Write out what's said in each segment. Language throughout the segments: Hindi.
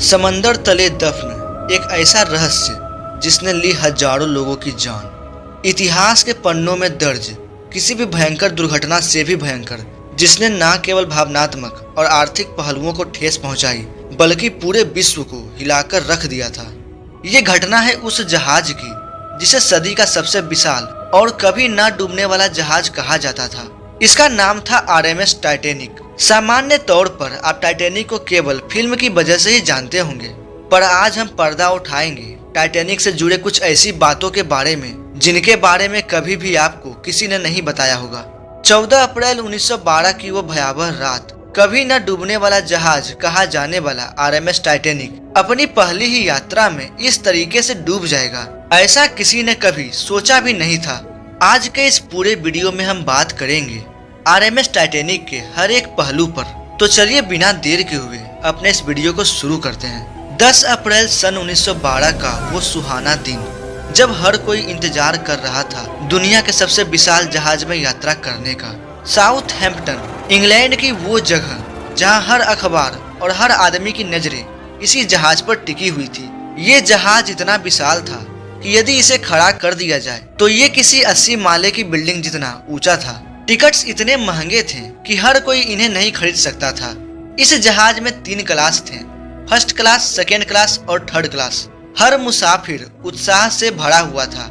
समंदर तले दफन एक ऐसा रहस्य जिसने ली हजारों लोगों की जान। इतिहास के पन्नों में दर्ज किसी भी भयंकर दुर्घटना से भी भयंकर, जिसने न केवल भावनात्मक और आर्थिक पहलुओं को ठेस पहुंचाई बल्कि पूरे विश्व को हिलाकर रख दिया था। ये घटना है उस जहाज की जिसे सदी का सबसे विशाल और कभी न डूबने वाला जहाज कहा जाता था। इसका नाम था RMS टाइटैनिक। सामान्य तौर पर आप टाइटैनिक को केवल फिल्म की वजह से ही जानते होंगे, पर आज हम पर्दा उठाएंगे टाइटैनिक से जुड़े कुछ ऐसी बातों के बारे में जिनके बारे में कभी भी आपको किसी ने नहीं बताया होगा। 14 अप्रैल 1912 की वो भयावह रात, कभी न डूबने वाला जहाज कहा जाने वाला RMS टाइटैनिक अपनी पहली ही यात्रा में इस तरीके से डूब जाएगा, ऐसा किसी ने कभी सोचा भी नहीं था। आज के इस पूरे वीडियो में हम बात करेंगे RMS टाइटैनिक के हर एक पहलू पर। तो चलिए बिना देर के हुए अपने इस वीडियो को शुरू करते हैं। 10 अप्रैल सन 1912 का वो सुहाना दिन, जब हर कोई इंतजार कर रहा था दुनिया के सबसे विशाल जहाज में यात्रा करने का। साउथहैम्पटन, इंग्लैंड की वो जगह जहां हर अखबार और हर आदमी की नजरें इसी जहाज पर टिकी हुई थी। ये जहाज इतना विशाल था कि यदि इसे खड़ा कर दिया जाए तो ये किसी 80 माले की बिल्डिंग जितना ऊंचा था। टिकट्स इतने महंगे थे कि हर कोई इन्हें नहीं खरीद सकता था। इस जहाज में 3 क्लास थे, फर्स्ट क्लास, सेकेंड क्लास और थर्ड क्लास। हर मुसाफिर उत्साह से भरा हुआ था।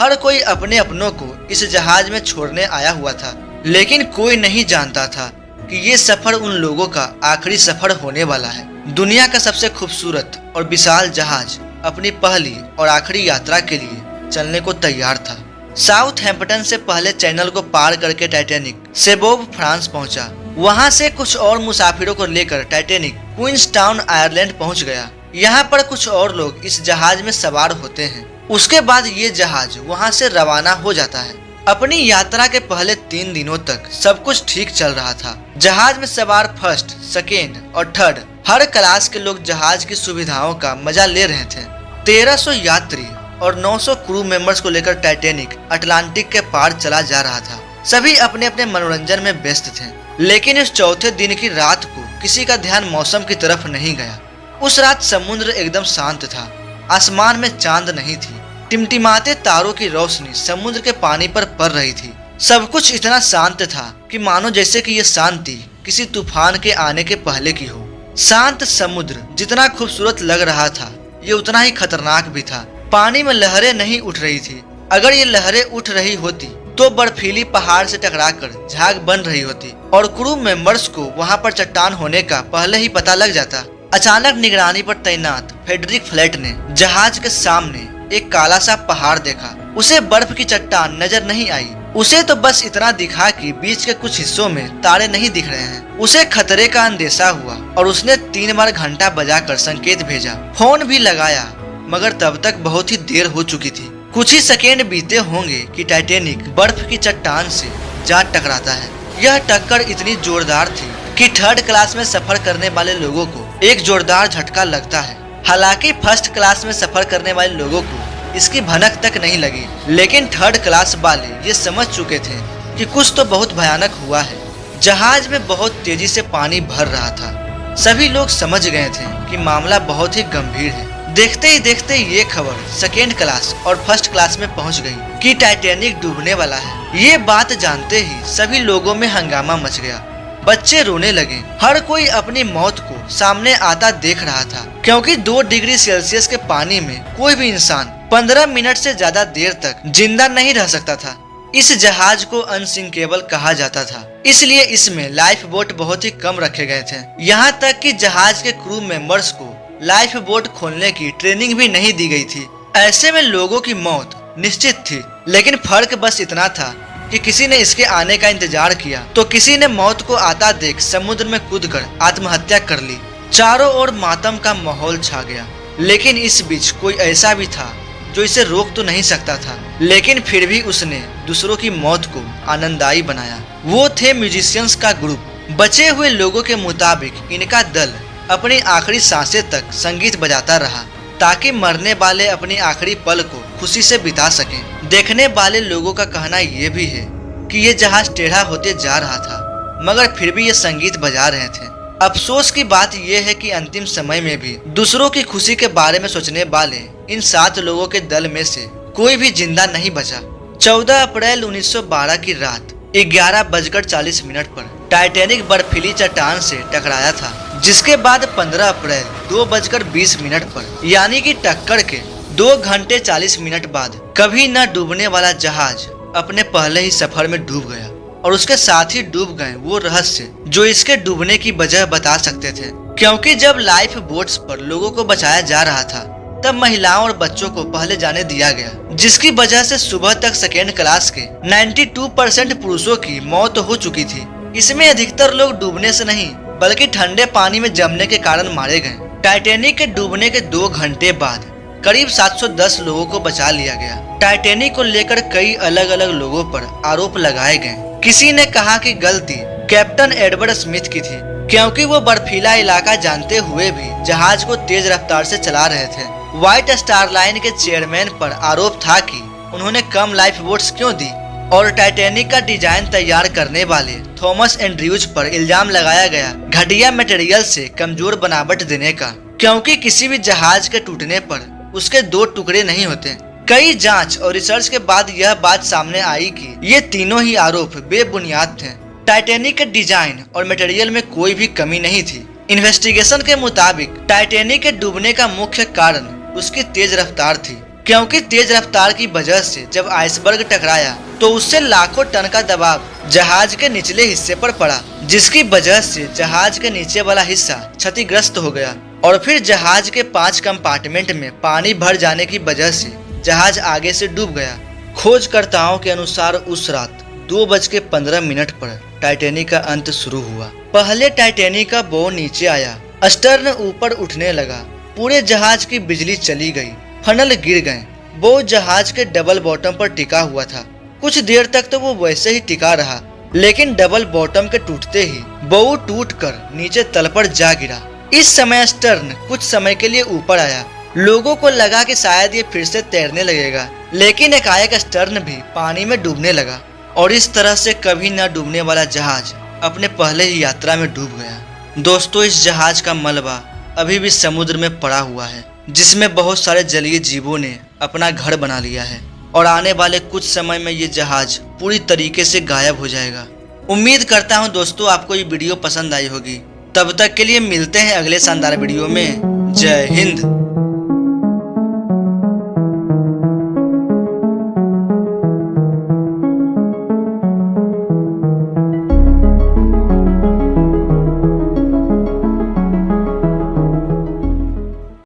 हर कोई अपने अपनों को इस जहाज में छोड़ने आया हुआ था, लेकिन कोई नहीं जानता था कि ये सफर उन लोगों का आखिरी सफर होने वाला है। दुनिया का सबसे खूबसूरत और विशाल जहाज अपनी पहली और आखिरी यात्रा के लिए चलने को तैयार था। साउथहैम्पटन से पहले चैनल को पार करके टाइटैनिक सेबोव, फ्रांस पहुंचा। वहां से कुछ और मुसाफिरों को लेकर टाइटैनिक क्वींसटाउन, आयरलैंड पहुंच गया। यहाँ पर कुछ और लोग इस जहाज में सवार होते हैं। उसके बाद ये जहाज वहां से रवाना हो जाता है। अपनी यात्रा के पहले 3 दिनों तक सब कुछ ठीक चल रहा था। जहाज में सवार फर्स्ट, सेकेंड और थर्ड हर क्लास के लोग जहाज की सुविधाओं का मजा ले रहे थे। 1300 यात्री और 900 क्रू मेंबर्स को लेकर टाइटैनिक अटलांटिक के पार चला जा रहा था। सभी अपने अपने मनोरंजन में व्यस्त थे, लेकिन इस चौथे दिन की रात को किसी का ध्यान मौसम की तरफ नहीं गया। उस रात समुद्र एकदम शांत था। आसमान में चांद नहीं थी। टिमटिमाते तारों की रोशनी समुद्र के पानी पर पड़ रही थी। सब कुछ इतना शांत था कि मानो जैसे कि ये शांति किसी तूफान के आने के पहले की हो। शांत समुद्र जितना खूबसूरत लग रहा था, ये उतना ही खतरनाक भी था। पानी में लहरें नहीं उठ रही थी। अगर ये लहरें उठ रही होती तो बर्फीली पहाड़ से टकराकर झाग बन रही होती और क्रू मेंबर्स को वहां पर चट्टान होने का पहले ही पता लग जाता। अचानक निगरानी पर तैनात फ्रेडरिक फ्लैट ने जहाज के सामने एक काला सा पहाड़ देखा। उसे बर्फ की चट्टान नजर नहीं आई। उसे तो बस इतना दिखा कि बीच के कुछ हिस्सों में तारे नहीं दिख रहे हैं। उसे खतरे का अंदेशा हुआ और उसने 3 बार घंटा बजाकर संकेत भेजा। फोन भी लगाया, मगर तब तक बहुत ही देर हो चुकी थी। कुछ ही सेकेंड बीते होंगे कि टाइटैनिक बर्फ की चट्टान से जा टकराता है। यह टक्कर इतनी जोरदार थी कि थर्ड क्लास में सफर करने वाले लोगों को एक जोरदार झटका लगता है। हालांकि फर्स्ट क्लास में सफर करने वाले लोगों को इसकी भनक तक नहीं लगी, लेकिन थर्ड क्लास वाले ये समझ चुके थे कि कुछ तो बहुत भयानक हुआ है। जहाज में बहुत तेजी से पानी भर रहा था। सभी लोग समझ गए थे कि मामला बहुत ही गंभीर है। देखते ही देखते ये खबर सेकेंड क्लास और फर्स्ट क्लास में पहुंच गई कि टाइटैनिक डूबने वाला है। ये बात जानते ही सभी लोगों में हंगामा मच गया। बच्चे रोने लगे। हर कोई अपनी मौत को सामने आता देख रहा था, क्योंकि 2 डिग्री सेल्सियस के पानी में कोई भी इंसान 15 मिनट से ज्यादा देर तक जिंदा नहीं रह सकता था। इस जहाज को अनसिंकेबल कहा जाता था, इसलिए इसमें लाइफ बोट बहुत ही कम रखे गए थे। यहाँ तक कि जहाज के क्रू मेंबर्स को लाइफ बोट खोलने की ट्रेनिंग भी नहीं दी गई थी। ऐसे में लोगों की मौत निश्चित थी, लेकिन फर्क बस इतना था कि किसी ने इसके आने का इंतजार किया तो किसी ने मौत को आता देख समुद्र में कूदकर आत्महत्या कर ली। चारों ओर मातम का माहौल छा गया, लेकिन इस बीच कोई ऐसा भी था जो इसे रोक तो नहीं सकता था, लेकिन फिर भी उसने दूसरों की मौत को आनंददायी बनाया। वो थे म्यूजिशियंस का ग्रुप। बचे हुए लोगों के मुताबिक इनका दल अपनी आखिरी सांसें तक संगीत बजाता रहा, ताकि मरने वाले अपनी आखिरी पल को खुशी से बिता सकें। देखने वाले लोगों का कहना यह भी है कि ये जहाज टेढ़ा होते जा रहा था, मगर फिर भी ये संगीत बजा रहे थे। अफसोस की बात यह है कि अंतिम समय में भी दूसरों की खुशी के बारे में सोचने वाले इन 7 लोगों के दल में से कोई भी जिंदा नहीं बचा। 14 अप्रैल 1912 की रात 11:40 पर टाइटैनिक बर्फीली चट्टान से टकराया था, जिसके बाद 15 अप्रैल 2:20 पर यानी कि टक्कर के 2 घंटे 40 मिनट बाद कभी न डूबने वाला जहाज अपने पहले ही सफर में डूब गया और उसके साथ ही डूब गए वो रहस्य जो इसके डूबने की वजह बता सकते थे। क्योंकि जब लाइफ बोट्स पर लोगों को बचाया जा रहा था तब महिलाओं और बच्चों को पहले जाने दिया गया, जिसकी वजह से सुबह तक सेकेंड क्लास के 92% पुरुषों की मौत हो चुकी थी। इसमें अधिकतर लोग डूबने से नहीं बल्कि ठंडे पानी में जमने के कारण मारे गए। टाइटैनिक के डूबने के 2 घंटे बाद करीब 710 लोगों को बचा लिया गया। टाइटैनिक को लेकर कई अलग अलग लोगों पर आरोप लगाए गए। किसी ने कहा कि गलती कैप्टन एडवर्ड स्मिथ की थी, क्योंकि वो बर्फीला इलाका जानते हुए भी जहाज को तेज रफ्तार से चला रहे थे। व्हाइट स्टार लाइन के चेयरमैन पर आरोप था कि उन्होंने कम लाइफ बोट्स क्यों दी, और टाइटैनिक का डिजाइन तैयार करने वाले थॉमस एंड्रयूज पर इल्जाम लगाया गया घटिया मटेरियल से कमजोर बनावट देने का, क्योंकि किसी भी जहाज के टूटने पर उसके 2 टुकड़े नहीं होते। कई जांच और रिसर्च के बाद यह बात सामने आई कि ये तीनों ही आरोप बेबुनियाद थे। टाइटैनिक के डिजाइन और मटेरियल में कोई भी कमी नहीं थी। इन्वेस्टिगेशन के मुताबिक टाइटैनिक के डूबने का मुख्य कारण उसकी तेज रफ्तार थी, क्योंकि तेज रफ्तार की वजह से जब आइसबर्ग टकराया तो उससे लाखों टन का दबाव जहाज के निचले हिस्से पर पड़ा, जिसकी वजह से जहाज के नीचे वाला हिस्सा क्षतिग्रस्त हो गया और फिर जहाज के 5 कंपार्टमेंट में पानी भर जाने की वजह से जहाज आगे से डूब गया। खोजकर्ताओं के अनुसार उस रात 2:15 पर टाइटैनिक का अंत शुरू हुआ। पहले टाइटैनिक का बो नीचे आया, स्टर्न ऊपर उठने लगा, पूरे जहाज की बिजली चली गई, फनल गिर गए। बो जहाज के डबल बॉटम पर टिका हुआ था। कुछ देर तक तो वो वैसे ही टिका रहा, लेकिन डबल बॉटम के टूटते ही बो टूटकर नीचे तल पर जा गिरा। इस समय स्टर्न कुछ समय के लिए ऊपर आया। लोगों को लगा कि शायद ये फिर से तैरने लगेगा, लेकिन एकाएक स्टर्न भी पानी में डूबने लगा और इस तरह से कभी न डूबने वाला जहाज अपने पहले ही यात्रा में डूब गया। दोस्तों, इस जहाज का मलबा अभी भी समुद्र में पड़ा हुआ है, जिसमें बहुत सारे जलीय जीवों ने अपना घर बना लिया है और आने वाले कुछ समय में ये जहाज पूरी तरीके से गायब हो जाएगा। उम्मीद करता हूँ दोस्तों आपको ये वीडियो पसंद आई होगी। तब तक के लिए मिलते हैं अगले शानदार वीडियो में। जय हिंद।